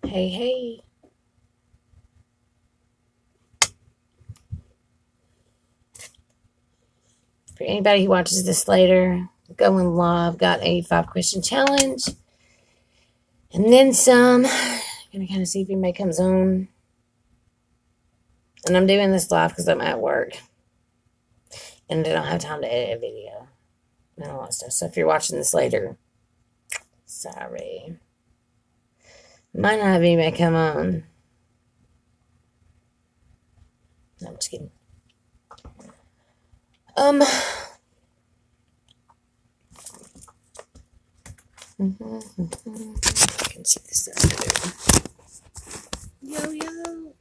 Hey, hey. For anybody who watches this later, going live, got a 5-question challenge. And then some. Gonna kind of see if anybody comes on. And I'm doing this live because I'm at work. And I don't have time to edit a video. And all that stuff. So if you're watching this later, sorry. Might not have anybody come on. No, I'm just kidding. I can see this stuff. Yo, yo.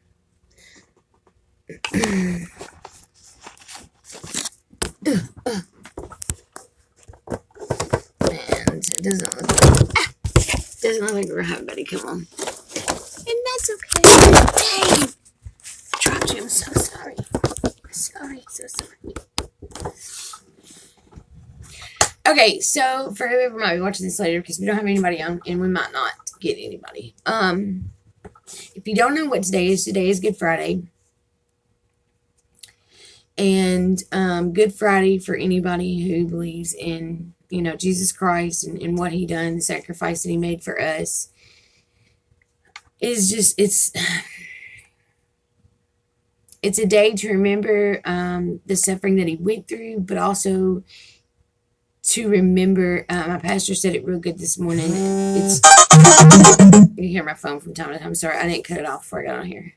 And it doesn't look like we're having anybody come on. And that's okay. Dang. I dropped you. I'm so sorry. So sorry. Okay, so for whoever might be watching this later, because we don't have anybody on, and we might not get anybody. If you don't know what today is Good Friday. And Good Friday, for anybody who believes in, Jesus Christ and what he done, the sacrifice that he made for us, is just, it's a day to remember the suffering that he went through, but also to remember, my pastor said it real good this morning. You hear my phone from time to time. Sorry, I didn't cut it off before I got on here.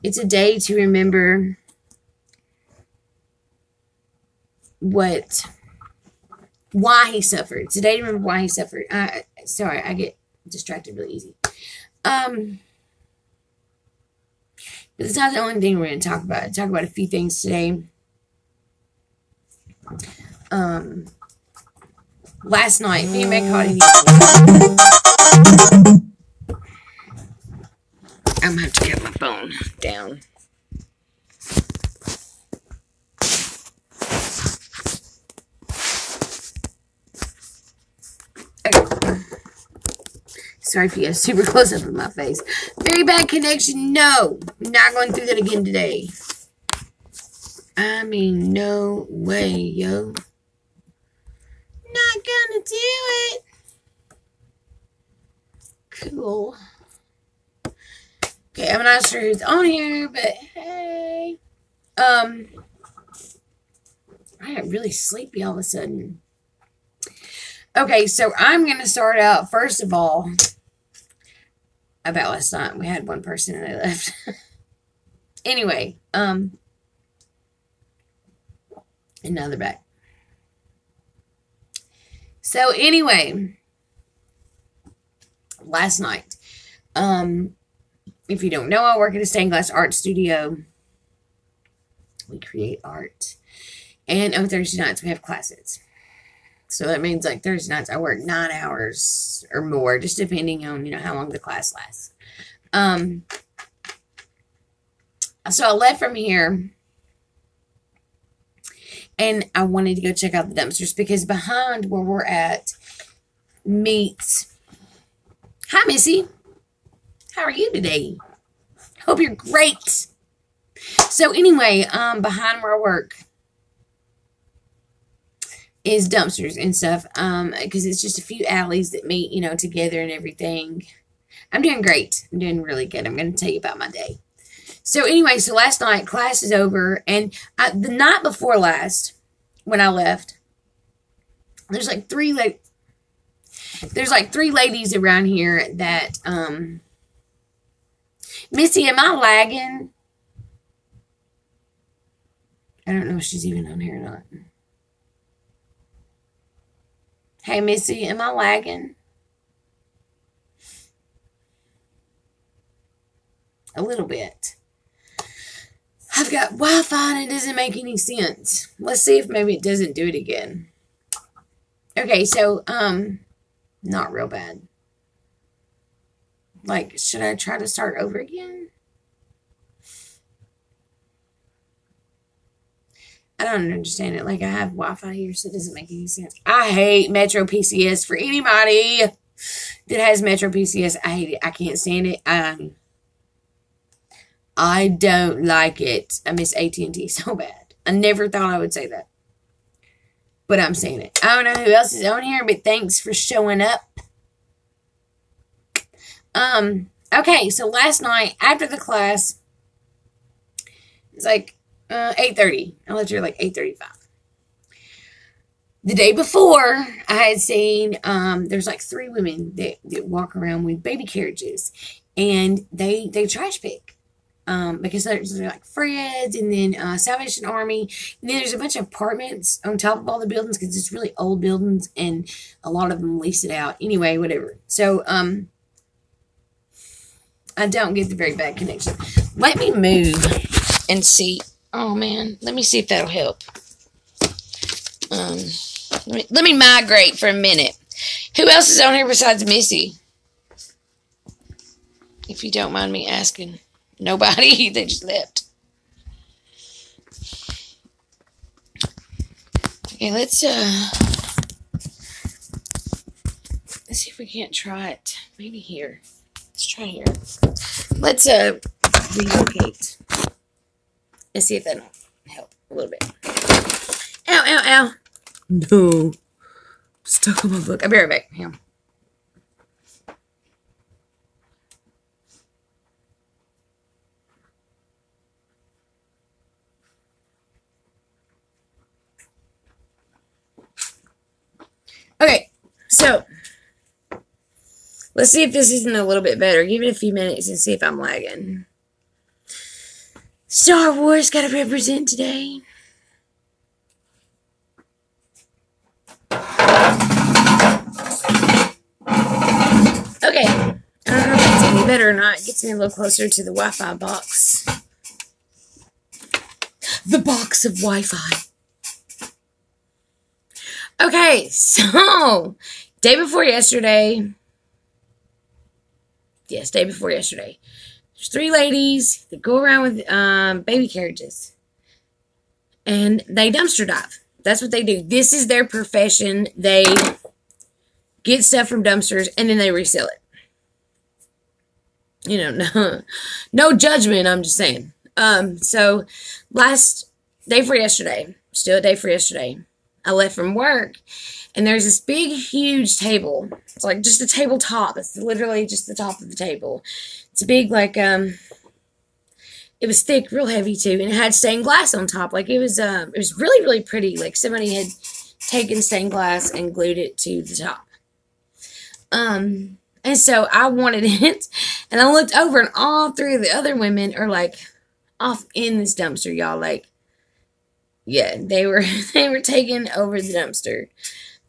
It's a day to remember why he suffered. It's a day to remember why he suffered. Sorry, I get distracted really easy. But it's not the only thing we're going to talk about. Talk about a few things today. Last night, if anybody caught anything, I'm going to have to get my phone down. Okay. Sorry if you have super close up in my face. Very bad connection. No, I'm not going through that again today. I mean, no way, yo. Not gonna do it. Cool. Okay, I'm not sure who's on here, but hey. I got really sleepy all of a sudden. Okay, so I'm gonna start out first of all about last night. We had one person and they left. Anyway, and now they're back. So anyway, last night, if you don't know, I work at a stained glass art studio. We create art. And on Thursday nights, we have classes. So that means like Thursday nights, I work 9 hours or more, just depending on, how long the class lasts. So I left from here and I wanted to go check out the dumpsters because behind where we're at meets. Hi, Missy. How are you today? Hope you're great. So anyway, behind where I work is dumpsters and stuff, because it's just a few alleys that meet, together and everything. I'm doing great. I'm doing really good. I'm going to tell you about my day. So anyway, so last night, class is over, and the night before last, when I left, there's like three ladies around here that, Missy, am I lagging? I don't know if she's even on here or not. Hey, Missy, am I lagging? A little bit. I've got Wi-Fi and it doesn't make any sense. Let's see if maybe it doesn't do it again. Okay, so, not real bad. Like, should I try to start over again? I don't understand it. Like, I have Wi-Fi here, so it doesn't make any sense. I hate Metro PCS for anybody. that has Metro PCS. I hate it. I can't stand it. I don't like it. I miss AT&T so bad. I never thought I would say that, but I'm saying it. I don't know who else is on here, but thanks for showing up. Okay, so last night after the class, it's like 8:30. I left here like 8:35. The day before, I had seen there's like 3 women that walk around with baby carriages, and they trash pick. Because there's like Fred's and then Salvation Army. And then there's a bunch of apartments on top of all the buildings because it's really old buildings and a lot of them lease it out. Anyway, whatever. So, I don't get the very bad connection. Let me move and see. Oh, man. Let me see if that'll help. Let me migrate for a minute. Who else is on here besides Missy? If you don't mind me asking. Nobody. They just left. Okay, let's see if we can't try it. Maybe here. Let's try here. Let's relocate. And see if that'll help a little bit. Ow, ow, ow. No. Stuck on my book. I'll be right back. Here. Okay, so let's see if this isn't a little bit better. Give it a few minutes and see if I'm lagging. Star Wars got to represent today. Okay, I don't know if it's any better or not. It gets me a little closer to the Wi-Fi box. The box of Wi-Fi. Okay, so day before yesterday. Yes, day before yesterday. There's 3 ladies that go around with baby carriages. And they dumpster dive. That's what they do. This is their profession. They get stuff from dumpsters and then they resell it. You know, no judgment, I'm just saying. So last day for yesterday, still a day for yesterday, I left from work and there's this big, huge table. It's like just a tabletop. It's literally just the top of the table. It's a big, like, it was thick, real heavy too, and it had stained glass on top. Like it was really, really pretty. Like somebody had taken stained glass and glued it to the top. And so I wanted it, and I looked over, and all 3 of the other women are like off in this dumpster, y'all. Like, yeah, they were taking over the dumpster.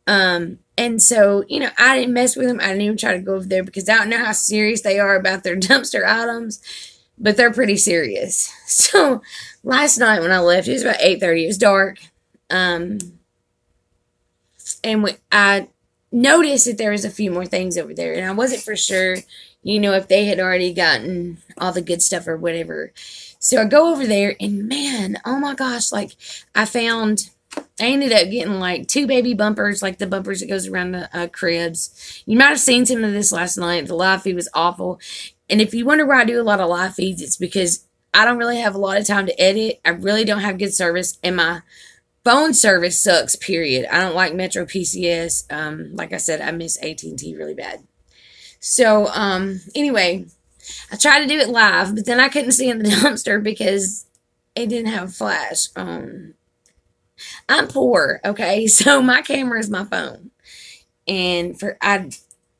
And so, you know, I didn't mess with them. I didn't even try to go over there because I don't know how serious they are about their dumpster items, but they're pretty serious. So last night when I left, it was about 8:30. It was dark. And I noticed that there was a few more things over there, and I wasn't for sure, you know, if they had already gotten all the good stuff or whatever. So I go over there, and man, oh my gosh, like I ended up getting like 2 baby bumpers, like the bumpers that goes around the cribs. You might have seen some of this last night. The live feed was awful. And if you wonder why I do a lot of live feeds, it's because I don't really have a lot of time to edit. I really don't have good service, and my phone service sucks, period. I don't like Metro PCS. Like I said, I miss AT&T really bad. So, anyway, I tried to do it live, but then I couldn't see in the dumpster because it didn't have a flash. I'm poor, okay? So my camera is my phone. And I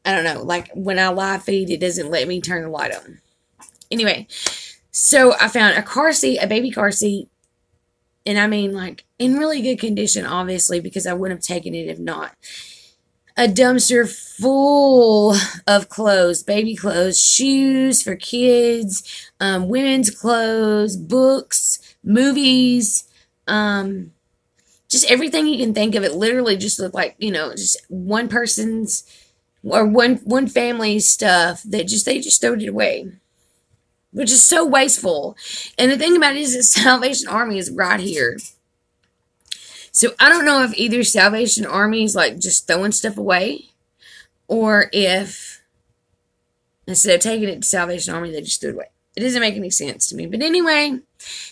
don't know, like when I live feed, it doesn't let me turn the light on. Anyway, so I found a car seat, a baby car seat. And I mean, like, in really good condition, obviously, because I wouldn't have taken it if not. A dumpster full of clothes, baby clothes, shoes for kids, women's clothes, books, movies, just everything you can think of. It literally just looked like, you know, just one person's or one family's stuff that they just throwed it away, which is so wasteful. And the thing about it is that Salvation Army is right here. So I don't know if either Salvation Army is like just throwing stuff away, or if Instead of taking it to Salvation Army, they just threw it away. It doesn't make any sense to me. But anyway,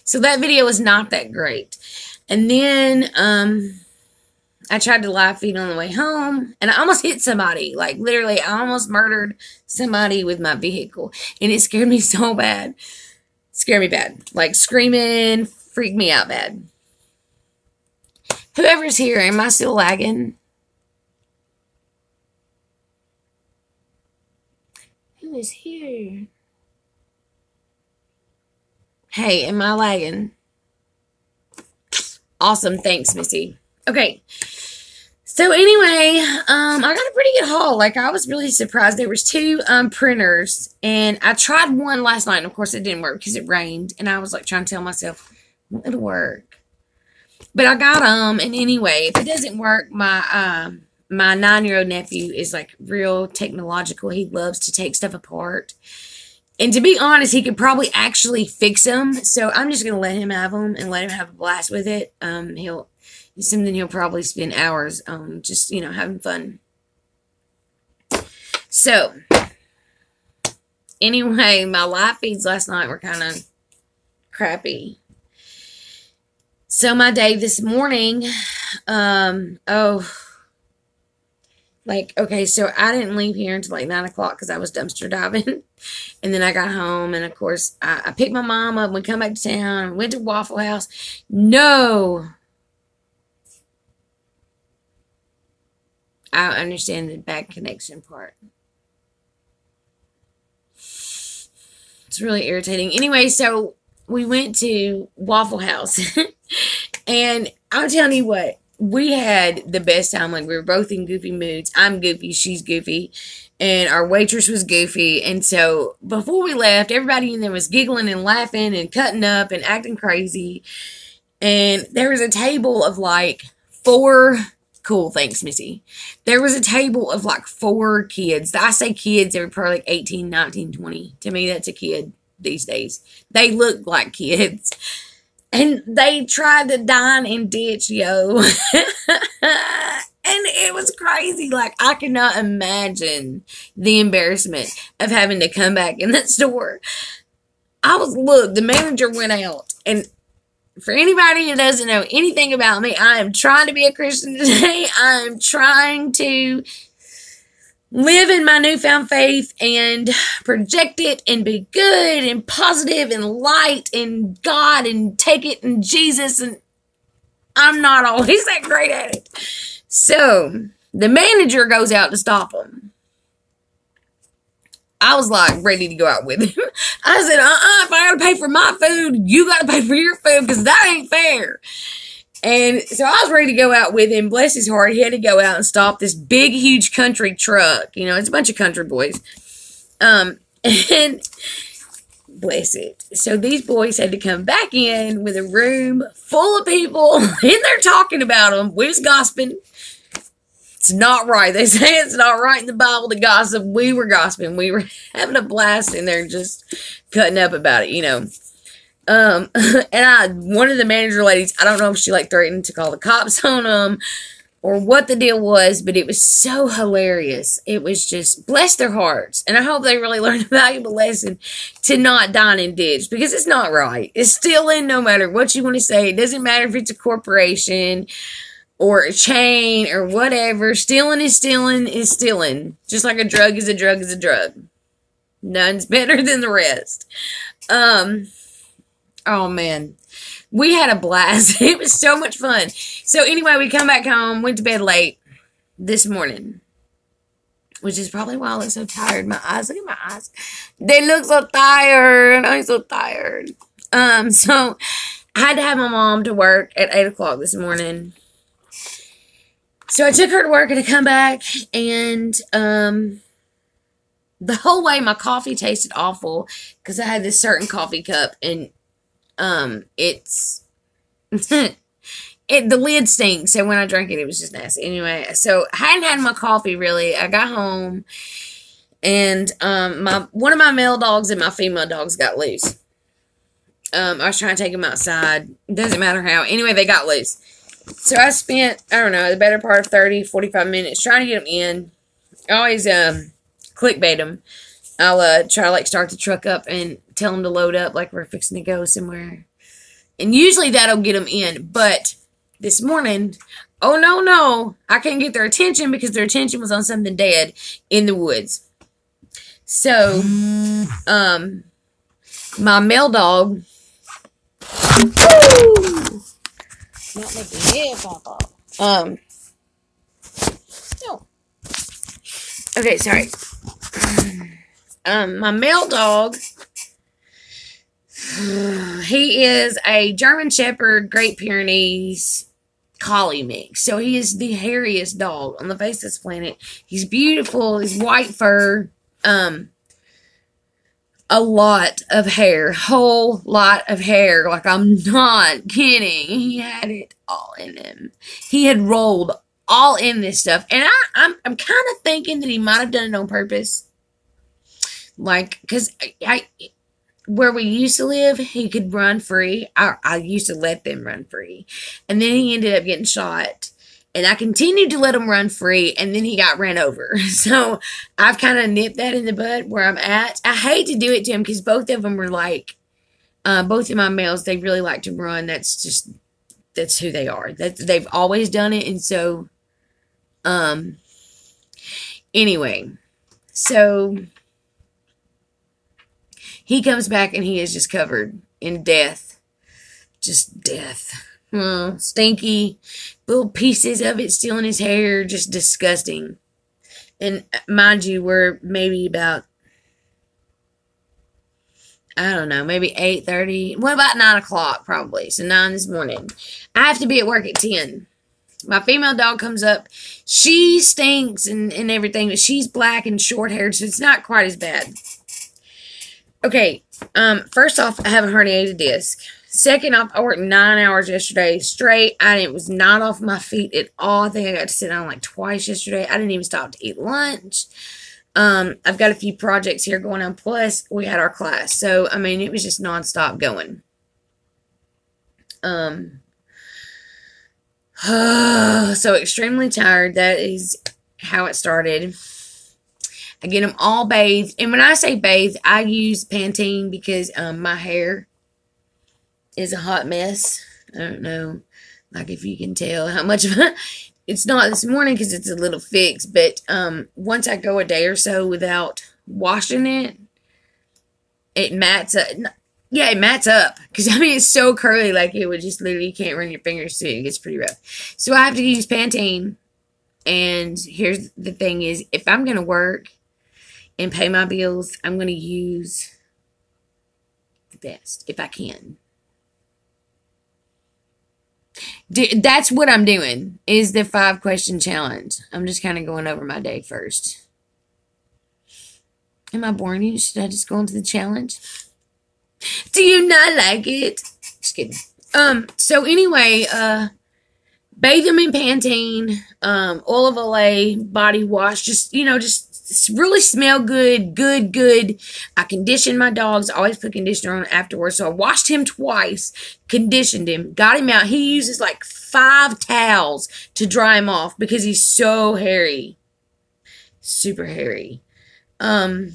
so that video was not that great. And then I tried to live feed on the way home, and I almost hit somebody. Like, literally, I almost murdered somebody with my vehicle. And it scared me so bad. Scared me bad. Like, screaming, freaked me out bad. Whoever's here, am I still lagging? Who is here? Hey, am I lagging? Awesome. Thanks, Missy. Okay. So anyway, I got a pretty good haul. Like, I was really surprised. There was 2 printers, and I tried one last night, and of course it didn't work because it rained, and I was like trying to tell myself, it'll work. But I got them, and anyway, if it doesn't work, my 9-year-old nephew is like real technological. He loves to take stuff apart. And to be honest, he could probably actually fix them. So I'm just going to let him have them and let him have a blast with it. It's something he'll probably spend hours on, just, you know, having fun. So, anyway, my live feeds last night were kind of crappy. So my day this morning, okay, so I didn't leave here until like 9 o'clock because I was dumpster diving. And then I got home, and of course, I picked my mom up. We come back to town, went to Waffle House. No. I understand the bad connection part. It's really irritating. Anyway, so we went to Waffle House. And I'm telling you what, we had the best time. Like, we were both in goofy moods. I'm goofy, she's goofy. And our waitress was goofy. And so before we left, everybody in there was giggling and laughing and cutting up and acting crazy. And there was a table of like 4... Cool, thanks, Missy. There was a table of like 4 kids. I say kids, they were probably like 18, 19, 20. To me, that's a kid these days. They look like kids. And they tried to dine and ditch, yo. And it was crazy. Like, I could not imagine the embarrassment of having to come back in that store. Look, the manager went out, and for anybody who doesn't know anything about me, I am trying to be a Christian today. I am trying to live in my newfound faith and project it and be good and positive and light and God and take it in Jesus. And I'm not always that great at it. So the manager goes out to stop him. I was like ready to go out with him. I said, if I gotta pay for my food, you gotta pay for your food, because that ain't fair. And so I was ready to go out with him. Bless his heart, he had to go out and stop this big, huge country truck. You know, it's a bunch of country boys. And bless it. So these boys had to come back in with a room full of people, and they're talking about them. We was gossiping. It's not right. They say it's not right in the Bible to gossip. We were gossiping. We were having a blast, and they're just cutting up about it, you know. And one of the manager ladies, I don't know if she like threatened to call the cops on them or what the deal was, but it was so hilarious. It was just, bless their hearts. And I hope they really learned a valuable lesson to not dine and ditch, because it's not right. It's stealing no matter what you want to say. It doesn't matter if it's a corporation or a chain or whatever. Stealing is stealing is stealing. Just like a drug is a drug is a drug. None's better than the rest. Oh man. We had a blast. It was so much fun. So anyway, we come back home, went to bed late this morning, which is probably why I look so tired. My eyes, look at my eyes. They look so tired. I'm so tired. So I had to have my mom to work at 8 o'clock this morning. So I took her to work, and I come back, and the whole way my coffee tasted awful because I had this certain coffee cup, and it's the lid stinks. So when I drank it, it was just nasty. Anyway, so I hadn't had my coffee really. I got home, and one of my male dogs and my female dogs got loose. I was trying to take them outside. It doesn't matter how. Anyway, they got loose. So I spent, I don't know, the better part of 30, 45 minutes trying to get them in. I always clickbait them. I'll try to like start the truck up and tell them to load up like we're fixing to go somewhere. And usually that'll get them in. But this morning, oh no, I couldn't get their attention because their attention was on something dead in the woods. So, my male dog, not making head pop off. No. Okay, sorry. My male dog, he is a German Shepherd, Great Pyrenees Collie mix. So he is the hairiest dog on the face of this planet. He's beautiful. He's white fur. A lot of hair. Whole lot of hair. Like, I'm not kidding. He had it all in him. He had rolled all in this stuff. And I'm kind of thinking that he might have done it on purpose. Like, because where we used to live, he could run free. I used to let them run free. And then he ended up getting shot. And I continued to let him run free, and then he got ran over. So I've kind of nipped that in the bud where I'm at. I hate to do it to him because both of them were like, both of my males, they really like to run. That's who they are. They've always done it. And so, anyway, so he comes back and he is just covered in death. Just death. Stinky. Little pieces of it still in his hair. Just disgusting. And mind you, we're maybe about, I don't know, maybe 8:30. What about 9 o'clock probably? So 9 this morning. I have to be at work at 10. My female dog comes up. She stinks and everything, but she's black and short haired, so it's not quite as bad. Okay, first off, I have a herniated disc. Second off, I worked 9 hours yesterday straight. It was not off my feet at all. I think I got to sit down like twice yesterday. I didn't even stop to eat lunch. I've got a few projects here going on. Plus, we had our class. So, I mean, it was just nonstop going. So extremely tired. That is how it started. I get them all bathed. And when I say bathed, I use Pantene because my hair is a hot mess. I don't know, like if you can tell how much of it's not this morning because it's a little fixed, but once I go a day or so without washing it, it mats up. Yeah, it mats up because I mean it's so curly, like it would just literally, you can't run your fingers through it. It gets pretty rough. So I have to use Pantene. And here's the thing is, if I'm gonna work and pay my bills, I'm gonna use the best if I can. That's what I'm doing, is the 5-question challenge. I'm just kind of going over my day first. Am I boring you? Should I just go into the challenge? Do you not like it? Just kidding. So anyway, bathe them in Pantene, Oil of Olay, body wash, just really smell good. I conditioned my dogs. I always put conditioner on afterwards. So I washed him twice, conditioned him, got him out. He uses like 5 towels to dry him off because he's so hairy. Super hairy. Yeah.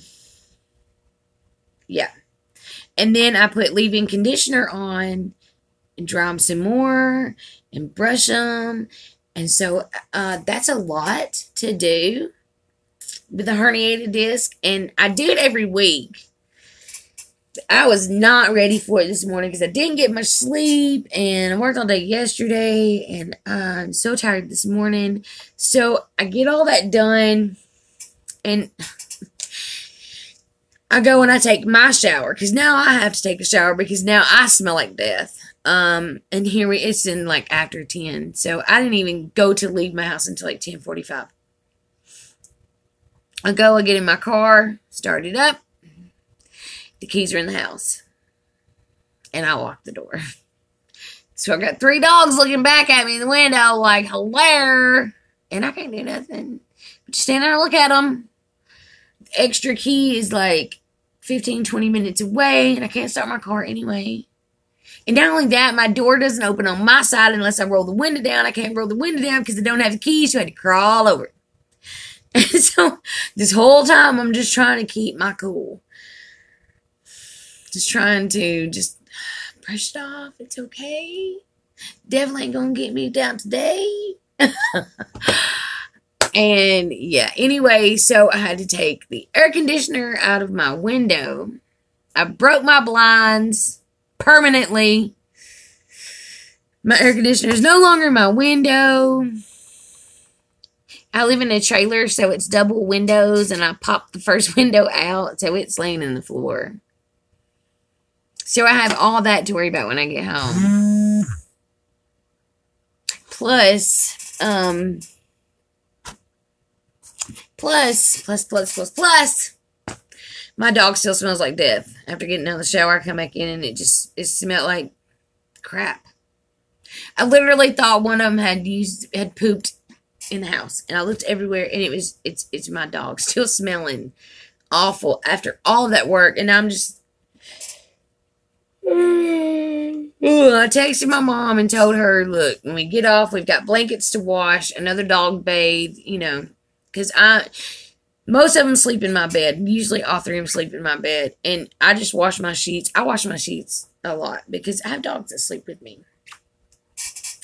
And then I put leave-in conditioner on and dry them some more and brush them. And so that's a lot to do with a herniated disc, and I do it every week. I was not ready for it this morning because I didn't get much sleep, and I worked all day yesterday, and I'm so tired this morning. So I get all that done, and I go and I take my shower because now I have to take a shower because now I smell like death. And it's in like after 10, so I didn't even go to leave my house until like 10:45. I get in my car, start it up. The keys are in the house. And I lock the door. So I got 3 dogs looking back at me in the window like, hello. And I can't do nothing. But just stand there and look at them. The extra key is like 15, 20 minutes away. And I can't start my car anyway. And not only that, my door doesn't open on my side unless I roll the window down. I can't roll the window down because I don't have the keys. So I had to crawl over it. And so this whole time I'm just trying to keep my cool. Just trying to just brush it off. It's okay. Devil ain't gonna get me down today. And yeah, anyway, so I had to take the air conditioner out of my window. I broke my blinds permanently. My air conditioner is no longer in my window. I live in a trailer, so it's double windows, and I popped the first window out, so it's laying in the floor. So I have all that to worry about when I get home. Plus, my dog still smells like death. After getting out of the shower, I come back in and it smelled like crap. I literally thought one of them had pooped in the house, and I looked everywhere, and it's my dog still smelling awful after all of that work, and I'm just. I texted my mom and told her, look, when we get off, we've got blankets to wash, another dog bathe, because most of them sleep in my bed. Usually all three of them sleep in my bed, and I just wash my sheets. I wash my sheets a lot because I have dogs that sleep with me.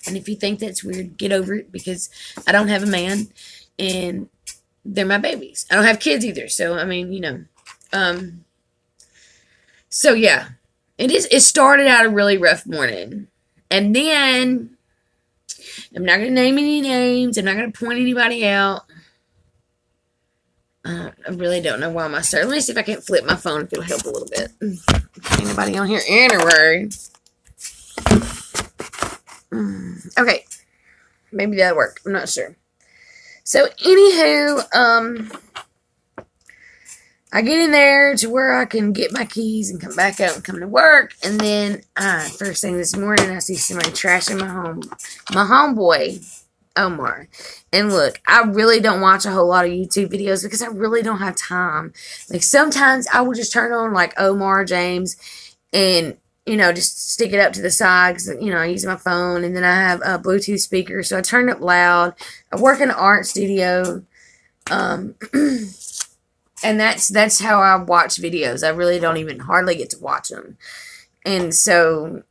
And if you think that's weird, get over it, because I don't have a man, and they're my babies. I don't have kids either, so, I mean, so, yeah. It started out a really rough morning. And then, I'm not going to name any names. I'm not going to point anybody out. I really don't know why I'm starting. Let me see if I can flip my phone if it'll help a little bit. Anybody on here? Anyway. Okay. Maybe that'll work. I'm not sure. So, anywho, I get in there to where I can get my keys and come back out and come to work. And then, first thing this morning, I see somebody trashing my homeboy, Omar. And look, I really don't watch a whole lot of YouTube videos because I really don't have time. Like, sometimes I will just turn on, like, Omar James and, just stick it up to the side because, I use my phone. And then I have a Bluetooth speaker, so I turn it up loud. I work in an art studio. And that's how I watch videos. I really don't even hardly get to watch them. And so,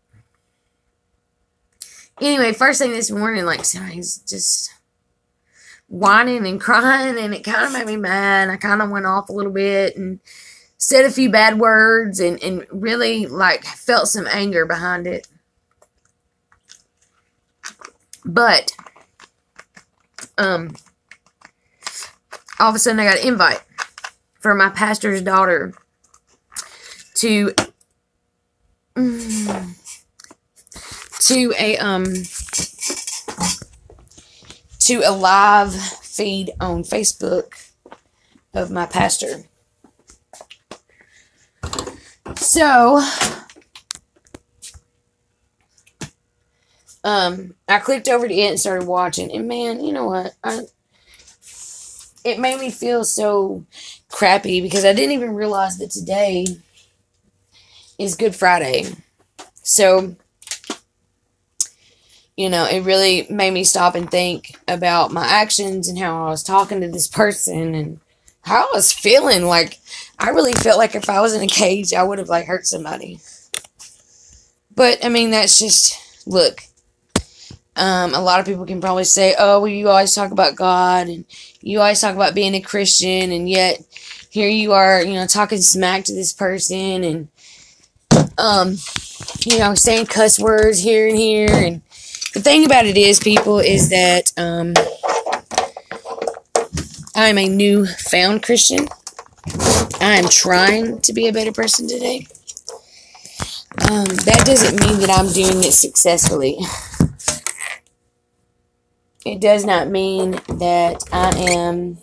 anyway, first thing this morning, like, somebody's just whining and crying, and it kind of made me mad. I kind of went off a little bit and said a few bad words and really, like, felt some anger behind it. But, all of a sudden I got an invite for my pastor's daughter to a live feed on Facebook of my pastor. So I clicked over to it and started watching, and man, you know what? It made me feel so crappy because I didn't even realize that today is Good Friday. So, it really made me stop and think about my actions and how I was talking to this person and how I was feeling. Like, I really felt like if I was in a cage, I would have, like, hurt somebody. But, I mean, that's just, look, a lot of people can probably say, oh, well, you always talk about God and you always talk about being a Christian, and yet here you are, talking smack to this person and, saying cuss words here and here. And the thing about it is, people, is that I am a newfound Christian. I am trying to be a better person today. That doesn't mean that I'm doing it successfully. It does not mean that I am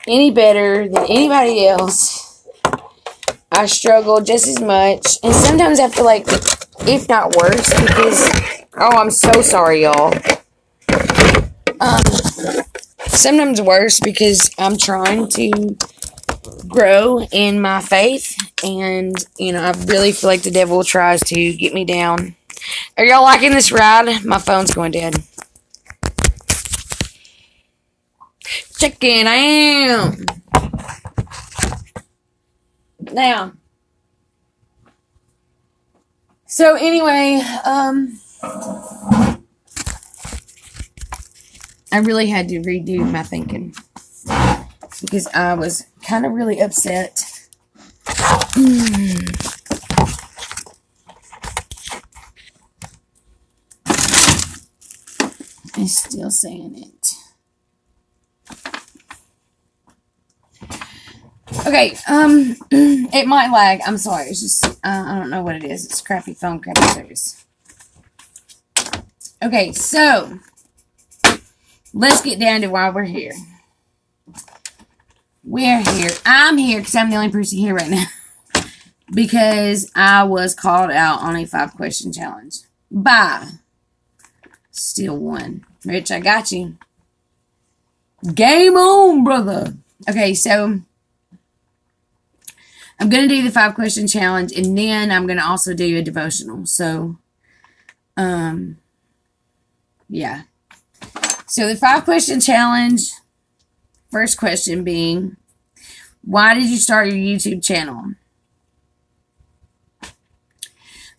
any better than anybody else. I struggle just as much. And sometimes I feel like, if not worse, because, I'm so sorry, y'all. Sometimes worse because I'm trying to grow in my faith. And, I really feel like the devil tries to get me down. Are y'all liking this ride? My phone's going dead. checking. I am. Now. So anyway, I really had to redo my thinking because I was kind of really upset. I'm still saying it. Okay, it might lag. I'm sorry. It's just, I don't know what it is. It's crappy phone, crappy service. Okay, so let's get down to why we're here. We're here. I'm here because I'm the only person here right now. Because I was called out on a 5-question challenge. By Still One. Rich, I got you. Game on, brother. Okay, so I'm going to do the 5-question challenge, and then I'm going to also do a devotional. So, yeah. So the 5-question challenge, first question being, why did you start your YouTube channel?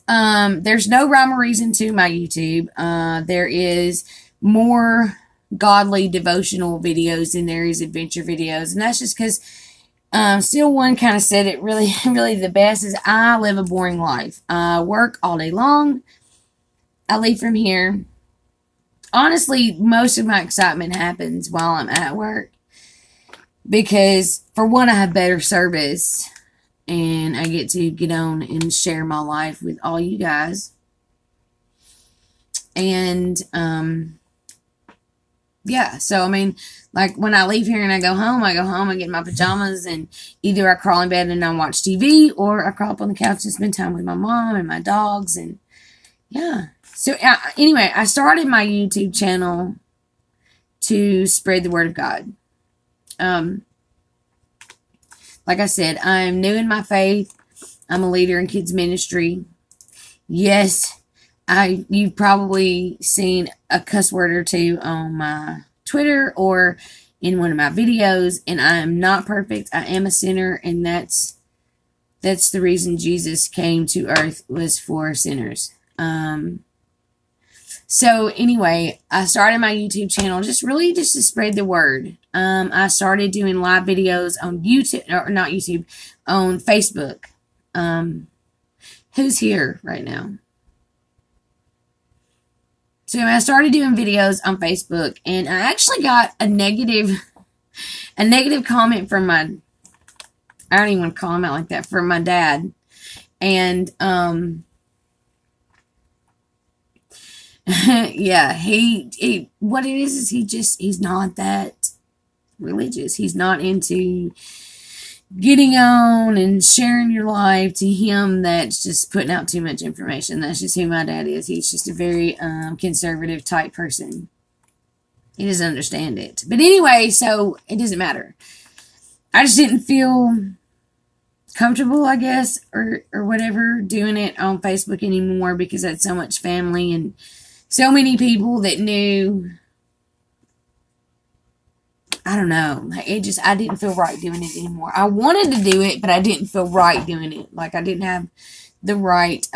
There's no rhyme or reason to my YouTube. There is more godly devotional videos than there is adventure videos. And that's just because Still One kind of said it really, really the best is I live a boring life. I work all day long. I leave from here. Honestly, most of my excitement happens while I'm at work. Because, for one, I have better service. And I get to get on and share my life with all you guys. And, yeah. So, I mean, like, when I leave here and I go home, I get in my pajamas. And either I crawl in bed and I watch TV. Or I crawl up on the couch and spend time with my mom and my dogs. And, yeah. So, anyway, I started my YouTube channel to spread the word of God. Like I said, I'm new in my faith. I'm a leader in kids ministry. Yes, you've probably seen a cuss word or two on my Twitter or in one of my videos, and I am not perfect. I am a sinner, and that's the reason Jesus came to earth was for sinners. So anyway, I started my YouTube channel just to spread the word. I started doing live videos on YouTube, or not YouTube, on Facebook. Who's here right now? So I started doing videos on Facebook, and I actually got a negative comment from I don't even want to call him out like that, from my dad. And, yeah, what it is he's not that religious. He's not into getting on and sharing your life. To him, that's just putting out too much information. That's just who my dad is. He's just a very conservative type person. He doesn't understand it. But anyway, so it doesn't matter. I just didn't feel comfortable, I guess, or whatever, doing it on Facebook anymore because I had so much family and so many people that knew. I don't know. I didn't feel right doing it anymore. I wanted to do it, but I didn't feel right doing it. Like, I didn't have the right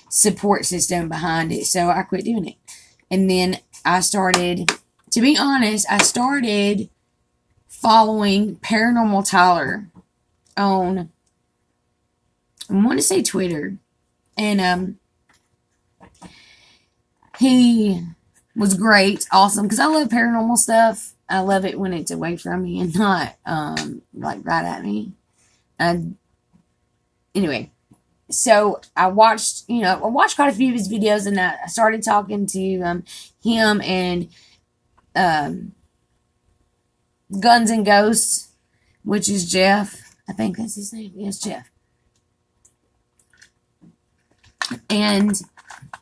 support system behind it, so I quit doing it. And then I started, to be honest, following Paranormal Tyler on, I want to say Twitter. And he was great, awesome, because I love paranormal stuff. I love it when it's away from me and not, like, right at me. Anyway, so I watched quite a few of his videos, and I started talking to him and Guns and Ghosts, which is Jeff. I think that's his name. Yes, Jeff. And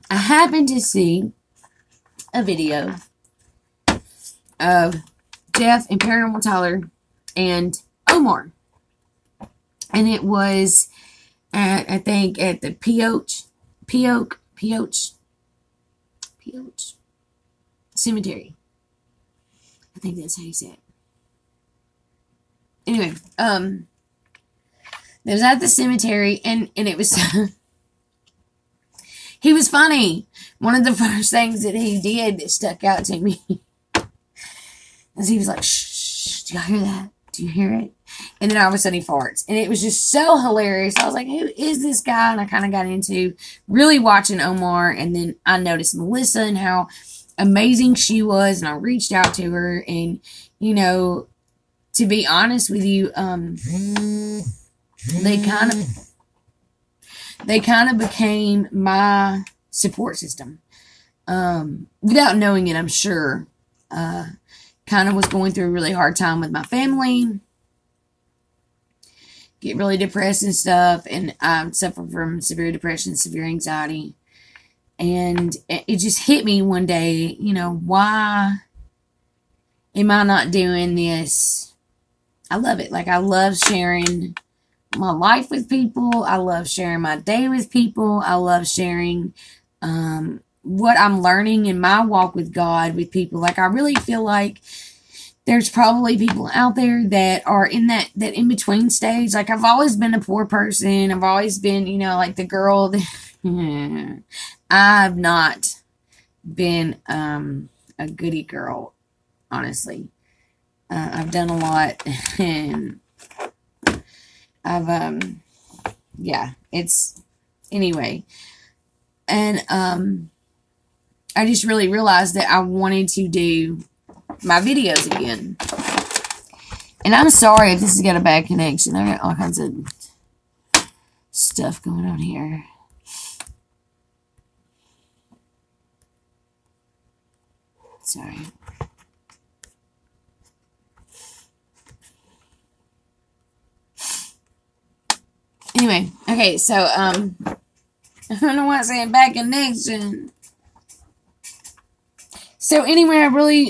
I happened to see a video of Jeff and Paranormal Tyler and Omar. And it was I think at the Pioche Cemetery. I think that's how you say it. anyway, it was at the cemetery, and it was, he was funny. One of the first things that he did that stuck out to me is he was like, shh, do y'all hear that? Do you hear it? And then all of a sudden he farts. And it was just so hilarious. I was like, who is this guy? And I kind of got into really watching Omar. And then I noticed Melissa and how amazing she was. And I reached out to her. And, you know, to be honest with you, they kind of became my support system. Without knowing it, I'm sure. Kind of was going through a really hard time with my family. Get really depressed and stuff. And I suffer from severe depression, severe anxiety. And it just hit me one day, you know, why am I not doing this? I love it. Like, I love sharing my life with people. I love sharing my day with people. I love sharing what I'm learning in my walk with God with people. Like, I really feel like there's probably people out there that are in that in-between stage. Like, I've always been a poor person. I've always been, you know, like the girl that I've not been a goody girl, honestly. I've done a lot, and I've, yeah, it's, anyway. And I just really realized that I wanted to do my videos again. And I'm sorry if this has got a bad connection. I got all kinds of stuff going on here. Sorry. Anyway, okay, so I don't know why I'm saying bad connection. So anyway, I really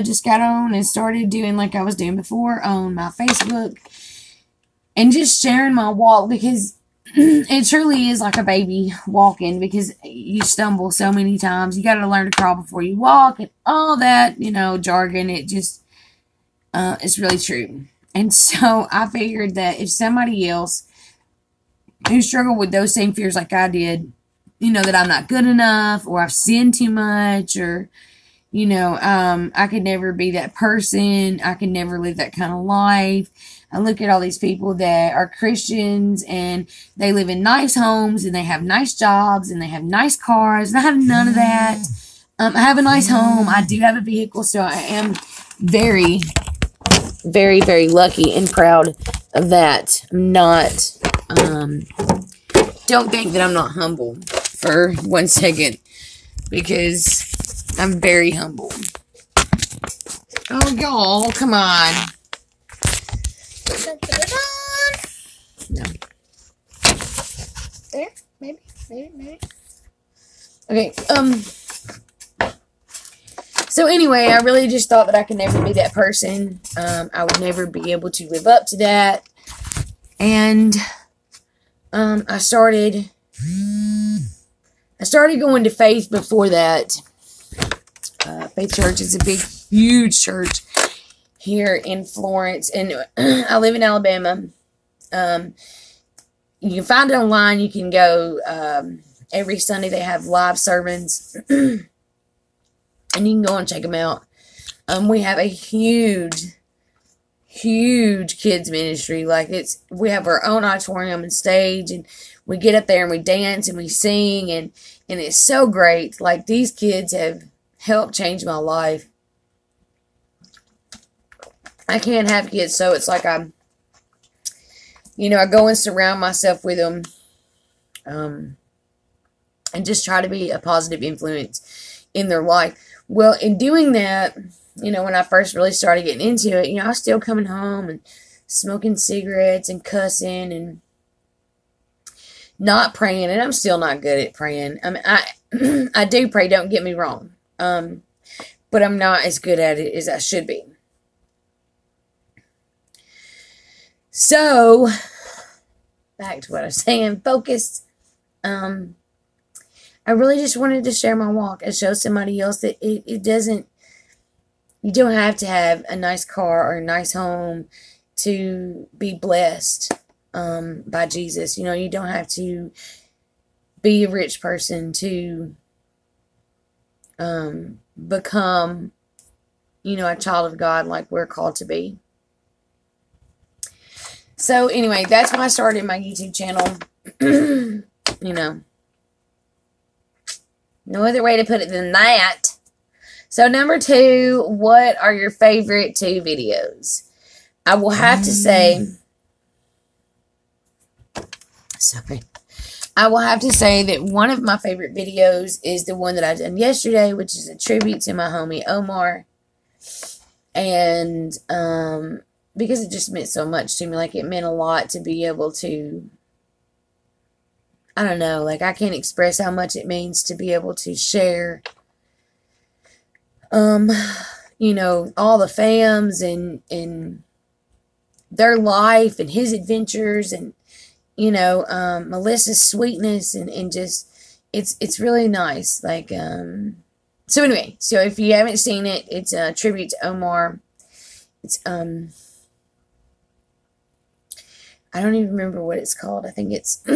just got on and started doing like I was doing before on my Facebook. And just sharing my walk, because it truly is like a baby walking, because you stumble so many times. You got to learn to crawl before you walk and all that, you know, jargon. It just, it's really true. And so I figured that if somebody else who struggled with those same fears like I did, you know, that I'm not good enough, or I've sinned too much, or, you know, I could never be that person. I could never live that kind of life. I look at all these people that are Christians, and they live in nice homes, and they have nice jobs, and they have nice cars, and I have none of that. I have a nice home. I do have a vehicle, so I am very, very, very lucky and proud of that. I'm not, don't think that I'm not humble for 1 second, because I'm very humble. Oh, y'all, come on. No. There? Maybe. Okay, so anyway, I really just thought that I could never be that person. I would never be able to live up to that. And, I started going to Faith before that. Faith Church is a big, huge church here in Florence, and I live in Alabama. You can find it online. You can go, every Sunday they have live sermons, and you can go and check them out. We have a huge kids ministry. Like, we have our own auditorium and stage, and we get up there and we dance and we sing, and it's so great. Like, these kids have helped change my life. I can't have kids, so it's like I go and surround myself with them, and just try to be a positive influence in their life. Well, in doing that, when I first really started getting into it, I was still coming home and smoking cigarettes and cussing and not praying, and I'm still not good at praying. I mean, I do pray, don't get me wrong, but I'm not as good at it as I should be. So, back to what I was saying, focus. I really just wanted to share my walk and show somebody else that you don't have to have a nice car or a nice home to be blessed by Jesus. You know, you don't have to be a rich person to become, you know, a child of God like we're called to be. So anyway, that's why I started my YouTube channel. You know, no other way to put it than that. So number 2, what are your favorite 2 videos? I will have to say, sorry. I will have to say that one of my favorite videos is the one that I done yesterday, which is a tribute to my homie Omar. And because it just meant so much to me, like it meant a lot to be able to, I don't know, like I can't express how much it means to be able to share, you know, all the fams and their life and his adventures and, you know, Melissa's sweetness and just, it's really nice. Like, so anyway, so if you haven't seen it, it's a tribute to Omar. It's, I don't even remember what it's called. I think it's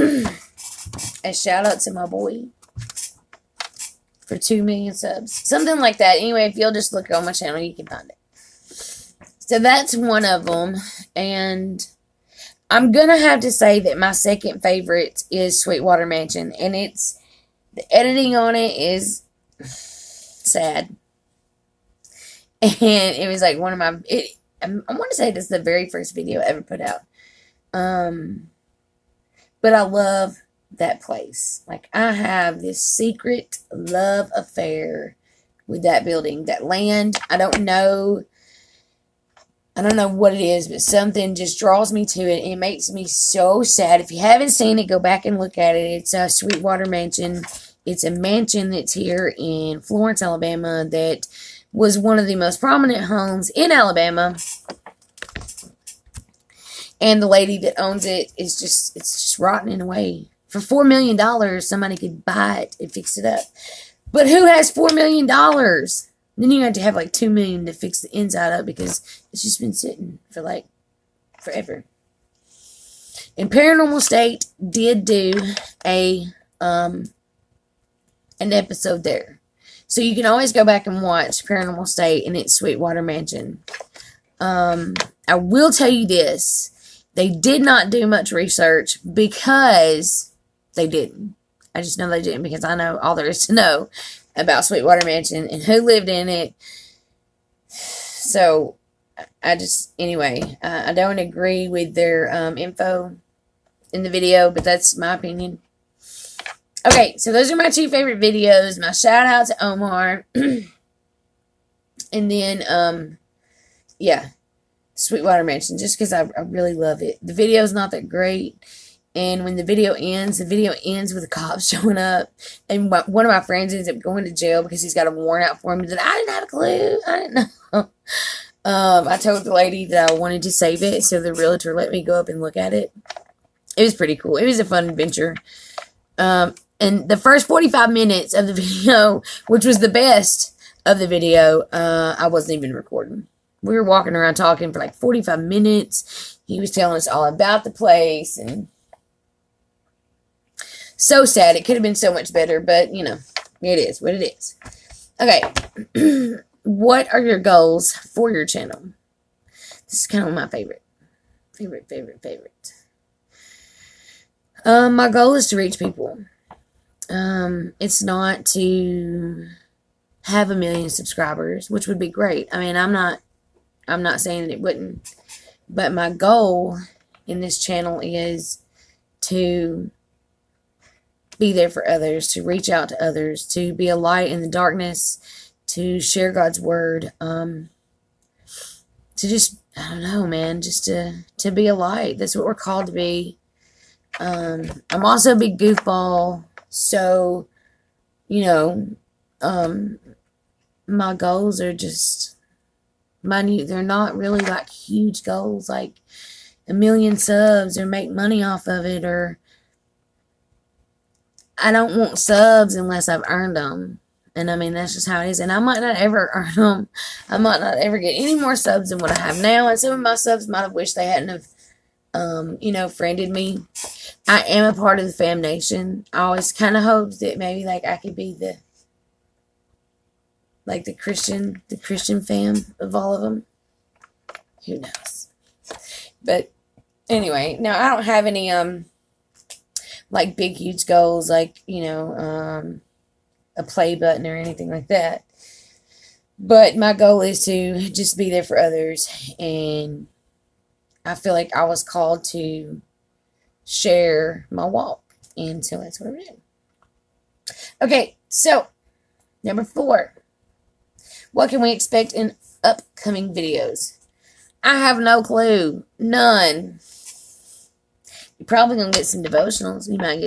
a shout out to my boy for 2 million subs. Something like that. Anyway, if you'll just look on my channel, you can find it. So that's one of them. And I'm going to have to say that my second favorite is Sweetwater Mansion. And it's, the editing on it is sad. And it was like one of my, I want to say this is the very first video I ever put out. But I love that place. Like, I have this secret love affair with that building, that land. I don't know what it is, but something just draws me to it. And it makes me so sad. If you haven't seen it, go back and look at it. It's a Sweetwater Mansion. It's a mansion that's here in Florence, Alabama, that was one of the most prominent homes in Alabama. And the lady that owns it is just, it's just rotting away. For $4 million, somebody could buy it and fix it up. But who has $4 million? Then you have to have like $2 million to fix the inside up because it's just been sitting for like forever. And Paranormal State did do an episode there. So you can always go back and watch Paranormal State and its Sweetwater Mansion. I will tell you this. They did not do much research because they didn't. I just know they didn't because I know all there is to know about Sweetwater Mansion and who lived in it. So, anyway, I don't agree with their info in the video, but that's my opinion. Okay, so those are my 2 favorite videos. My shout out to Omar. And then, yeah, Sweetwater Mansion, just because I really love it. The video's not that great. And when the video ends with the cops showing up. And one of my friends ends up going to jail because he's got a warrant out for him that I didn't have a clue. I didn't know. I told the lady that I wanted to save it, so the realtor let me go up and look at it. It was pretty cool. It was a fun adventure. And the first 45 minutes of the video, which was the best of the video, I wasn't even recording. We were walking around talking for like 45 minutes. He was telling us all about the place. And so sad. It could have been so much better. But, you know, it is what it is. Okay. What are your goals for your channel? This is kind of my favorite. My goal is to reach people. It's not to have 1 million subscribers, which would be great. I mean, I'm not saying that it wouldn't, but my goal in this channel is to be there for others, to reach out to others, to be a light in the darkness, to share God's word, to just, I don't know, man, just to be a light. That's what we're called to be. I'm also a big goofball, so, you know, my goals are just they're not really like huge goals, like 1 million subs or make money off of it, or I don't want subs unless I've earned them. And I mean, that's just how it is. And I might not ever earn them. I might not ever get any more subs than what I have now. And some of my subs might have wished they hadn't have, you know, friended me. I am a part of the Fam Nation. I always kind of hoped that maybe, like, I could be the, like, the Christian fam of all of them. Who knows? But anyway, now I don't have any, like, big, huge goals, like, you know, a play button or anything like that. But my goal is to just be there for others. And I feel like I was called to share my walk. And so that's what I'm doing. Okay, so number 4. What can we expect in upcoming videos? I have no clue. None. You're probably going to get some devotionals. You might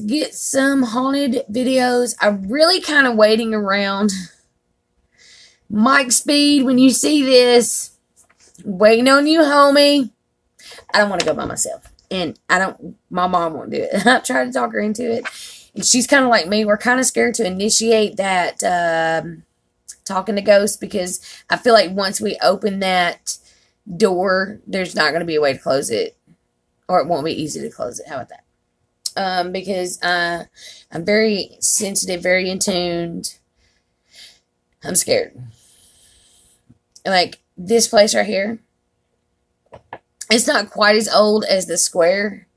get some haunted videos. I'm really kind of waiting around. Mike Speed, when you see this, waiting on you, homie. I don't want to go by myself. And my mom won't do it. I tried to talk her into it. And she's kind of like me. We're kind of scared to initiate that talking to ghosts, because I feel like once we open that door, there's not going to be a way to close it. Or it won't be easy to close it. How about that? Because I'm very sensitive, very in tuned. I'm scared. Like, this place right here, it's not quite as old as the square,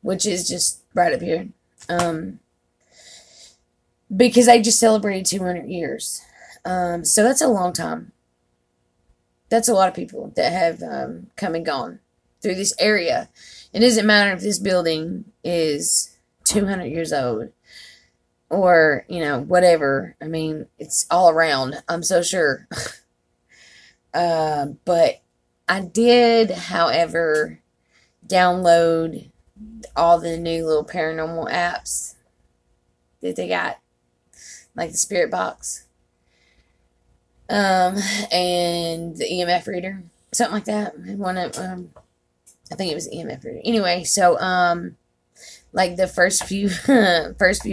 which is just right up here. Because they just celebrated 200 years. So that's a long time. That's a lot of people that have come and gone through this area. It doesn't matter if this building is 200 years old or, you know, whatever. I mean, it's all around, I'm so sure. But I did, however, download all the new little paranormal apps that they got, like the Spirit Box, and the EMF reader, something like that. One of, I think it was EMF reader. Anyway, so like the first few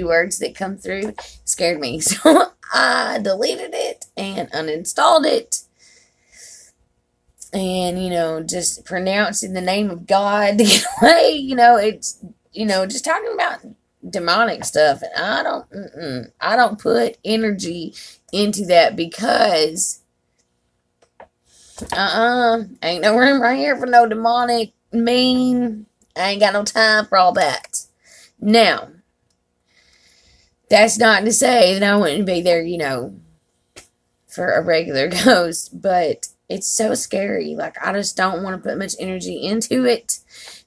words that come through scared me, so I deleted it and uninstalled it. And, you know, just pronouncing the name of God to get away, you know, it's, you know, just talking about demonic stuff. And I don't put energy into that, because, ain't no room right here for no demonic, mean, I ain't got no time for all that. Now, that's not to say that I wouldn't be there, you know, for a regular ghost, but it's so scary. Like, I just don't want to put much energy into it,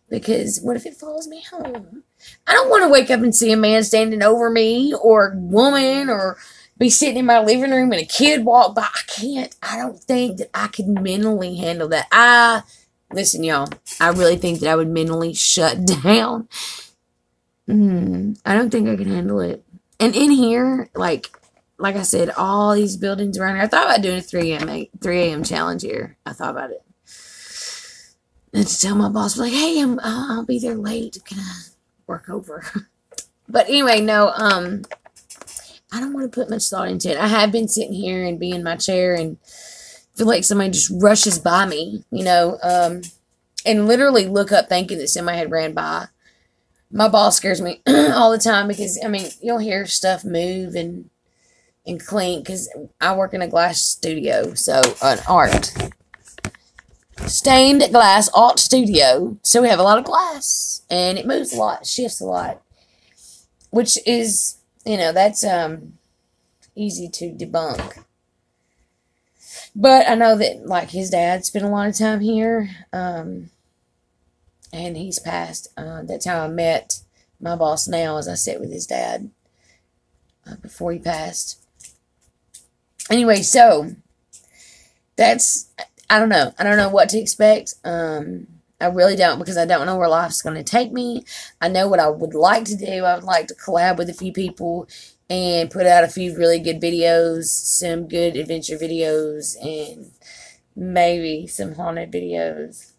because what if it follows me home? I don't want to wake up and see a man standing over me, or a woman, or be sitting in my living room and a kid walk by. I don't think that I could mentally handle that. Listen, y'all, I really think that I would mentally shut down. I don't think I can handle it. And in here, like I said, all these buildings around here. I thought about doing a 3 a.m. challenge here. I thought about it. And to tell my boss, like, hey, I'll be there late. Can I work over? But anyway, no, I don't want to put much thought into it. I have been sitting here and be in my chair and feel like somebody just rushes by me, you know, and literally look up thinking that somebody had ran by. My boss scares me all the time, because, I mean, you'll hear stuff move and clink, because I work in a glass studio, so an stained glass art studio, so we have a lot of glass, and it moves a lot, shifts a lot, which is, you know, that's easy to debunk. But I know that, like, his dad spent a lot of time here, and he's passed. That's how I met my boss now, as I sit with his dad before he passed. Anyway, so that's, I don't know. I don't know what to expect. I really don't, because I don't know where life's going to take me. I know what I would like to do. I would like to collab with a few people and put out a few really good videos, some good adventure videos, and maybe some haunted videos.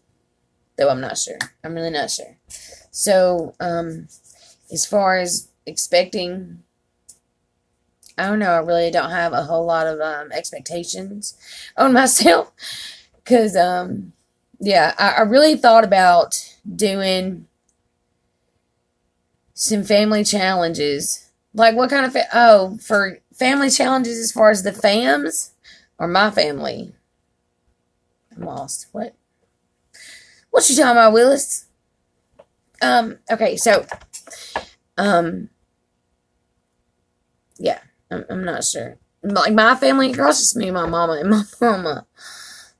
Though I'm not sure. I'm really not sure. So, as far as expecting. I don't know. I really don't have a whole lot of expectations on myself. Because, yeah, I really thought about doing some family challenges. Like, what kind of, for family challenges as far as the fams or my family? I'm lost. What you talking about, Willis? Okay, so, yeah, I'm not sure. Like, my family, girls, just me and my mama, and my mama.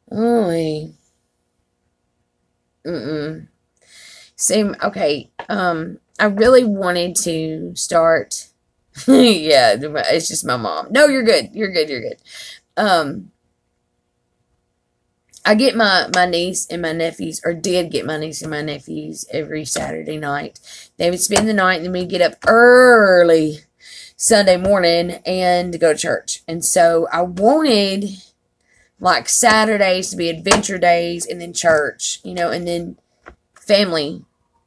Oh, Same. Okay. I really wanted to start. Yeah, it's just my mom. No, you're good. You're good. You're good. I get my niece and my nephews, or did get my niece and my nephews every Saturday night. They would spend the night, and then we'd get up early Sunday morning and go to church. And so I wanted, like, Saturdays to be adventure days, and then church, and then family,